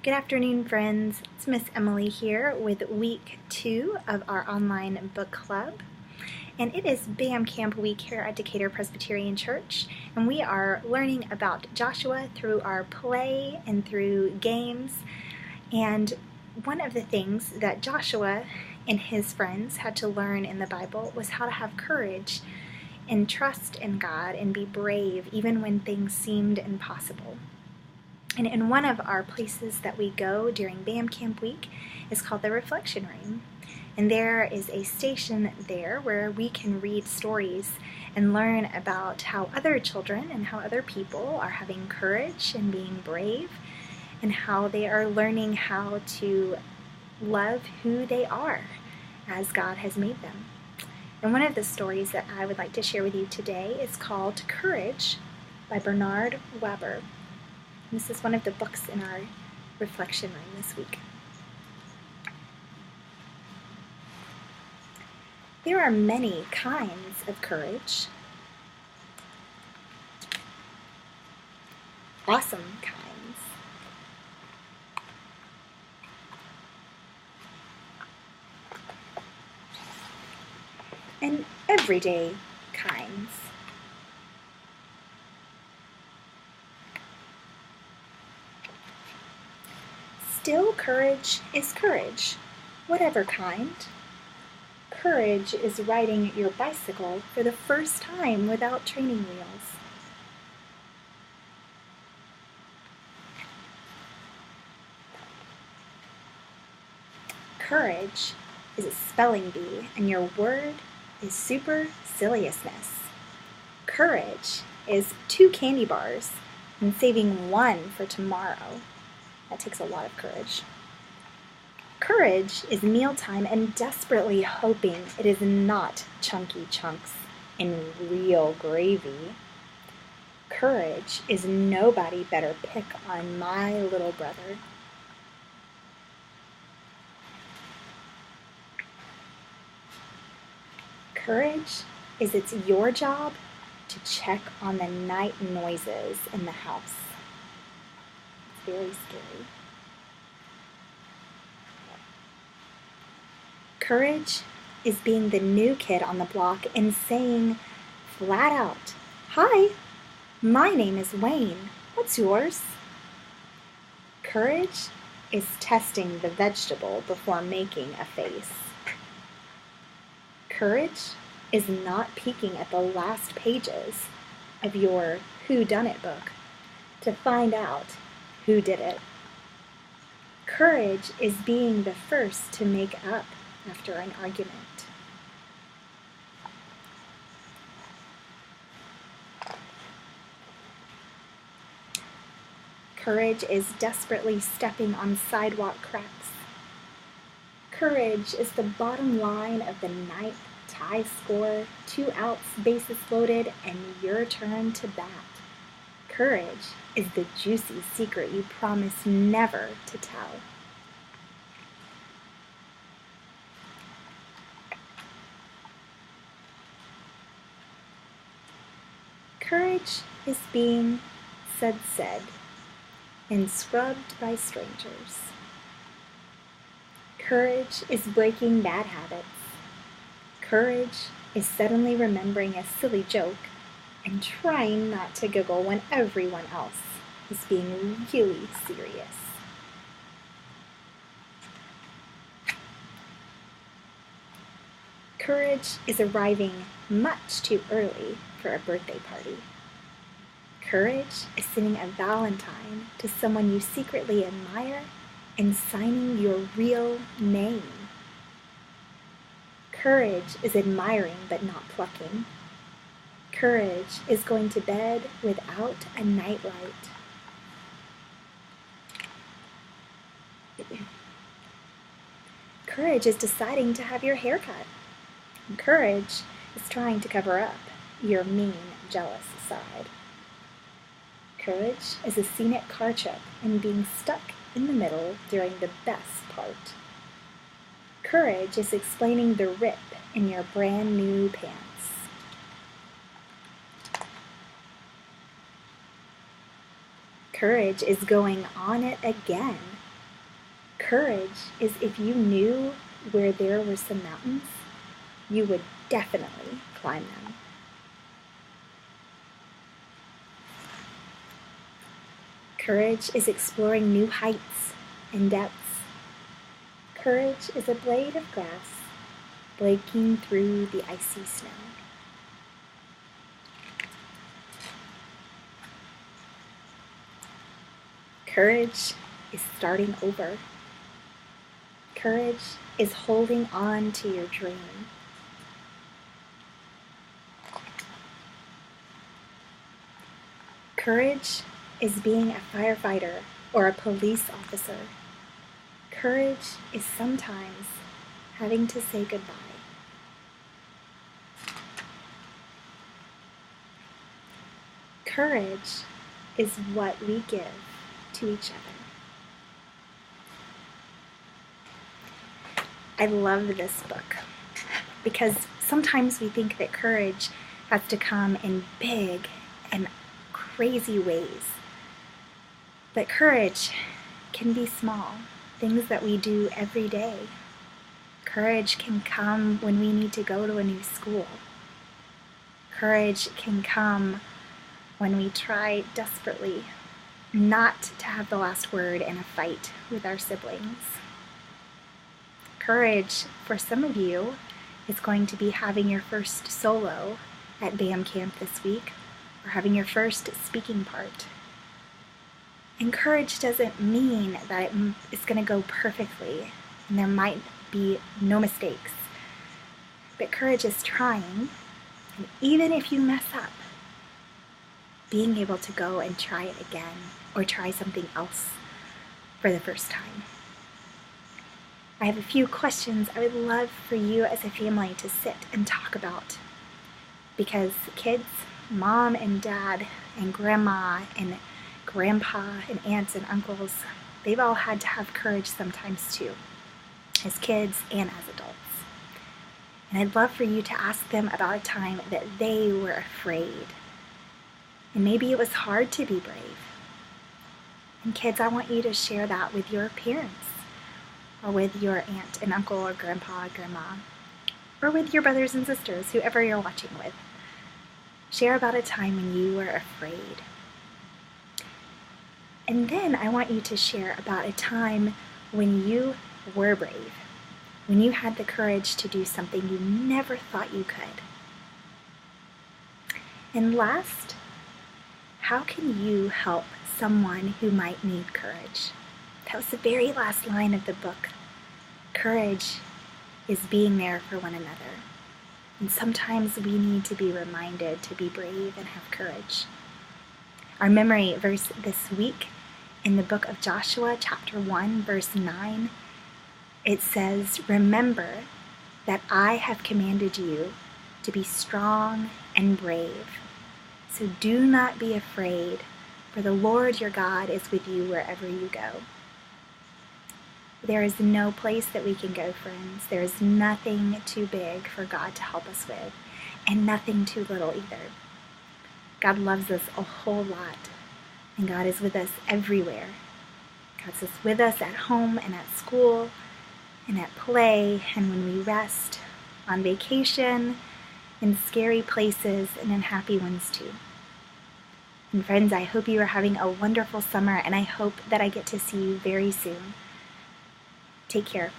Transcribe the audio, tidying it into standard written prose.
Good afternoon, friends. It's Miss Emily here with week 2 of our online book club. And it is BAM Camp week here at Decatur Presbyterian Church. And we are learning about Joshua through our play and through games. And one of the things that Joshua and his friends had to learn in the Bible was how to have courage and trust in God and be brave even when things seemed impossible. And in one of our places that we go during BAM Camp Week is called the Reflection Room. And there is a station there where we can read stories and learn about how other children and how other people are having courage and being brave and how they are learning how to love who they are as God has made them. And one of the stories that I would like to share with you today is called Courage by Bernard Waber. This is one of the books in our reflection room this week. There are many kinds of courage. Awesome kinds. And everyday kinds. Still, courage is courage, whatever kind. Courage is riding your bicycle for the first time without training wheels. Courage is a spelling bee, and your word is superciliousness. Courage is 2 candy bars and saving 1 for tomorrow. That takes a lot of courage. Courage is mealtime and desperately hoping it is not chunky chunks in real gravy. Courage is nobody better pick on my little brother. Courage is it's your job to check on the night noises in the house. It's very scary. Courage is being the new kid on the block and saying flat out, "Hi, my name is Wayne. What's yours?" Courage is testing the vegetable before making a face. Courage is not peeking at the last pages of your whodunit book to find out who did it. Courage is being the first to make up after an argument. Courage is desperately stepping on sidewalk cracks. Courage is the bottom line of the ninth tie score, 2 outs, bases loaded, and your turn to bat. Courage is the juicy secret you promise never to tell. Courage is being said and scrubbed by strangers. Courage is breaking bad habits. Courage is suddenly remembering a silly joke and trying not to giggle when everyone else is being really serious. Courage is arriving much too early for a birthday party. Courage is sending a Valentine to someone you secretly admire and signing your real name. Courage is admiring but not plucking. Courage is going to bed without a nightlight. Courage is deciding to have your hair cut. Courage is trying to cover up your mean, jealous side. Courage is a scenic car trip and being stuck in the middle during the best part. Courage is explaining the rip in your brand new pants. Courage is going on it again Courage is if you knew where there were some mountains, you would definitely climb them. Courage is exploring new heights and depths. Courage is a blade of grass breaking through the icy snow. Courage is starting over. Courage is holding on to your dream. Courage is being a firefighter or a police officer. Courage is sometimes having to say goodbye. Courage is what we give to each other. I love this book because sometimes we think that courage has to come in big and crazy ways. But courage can be small, things that we do every day. Courage can come when we need to go to a new school. Courage can come when we try desperately not to have the last word in a fight with our siblings. Courage, for some of you, is going to be having your first solo at BAM Camp this week, or having your first speaking part. And courage doesn't mean that it's going to go perfectly, and there might be no mistakes. But courage is trying, and even if you mess up, being able to go and try it again, or try something else for the first time. I have a few questions I would love for you as a family to sit and talk about. Because kids, mom and dad and grandma and grandpa and aunts and uncles, they've all had to have courage sometimes too, as kids and as adults. And I'd love for you to ask them about a time that they were afraid. And maybe it was hard to be brave. And kids, I want you to share that with your parents, or with your aunt and uncle or grandpa or grandma, or with your brothers and sisters, whoever you're watching with. Share about a time when you were afraid. And then I want you to share about a time when you were brave, when you had the courage to do something you never thought you could. And last, how can you help someone who might need courage? That was the very last line of the book. Courage is being there for one another. And sometimes we need to be reminded to be brave and have courage. Our memory verse this week in the book of Joshua, chapter 1, verse 9, it says, "Remember that I have commanded you to be strong and brave. So do not be afraid, for the Lord your God is with you wherever you go." There is no place that we can go, friends. There is nothing too big for God to help us with, and nothing too little either. God loves us a whole lot, and God is with us everywhere. God's with us at home and at school and at play and when we rest, on vacation, in scary places, and in happy ones too. And friends, I hope you are having a wonderful summer, and I hope that I get to see you very soon. Take care.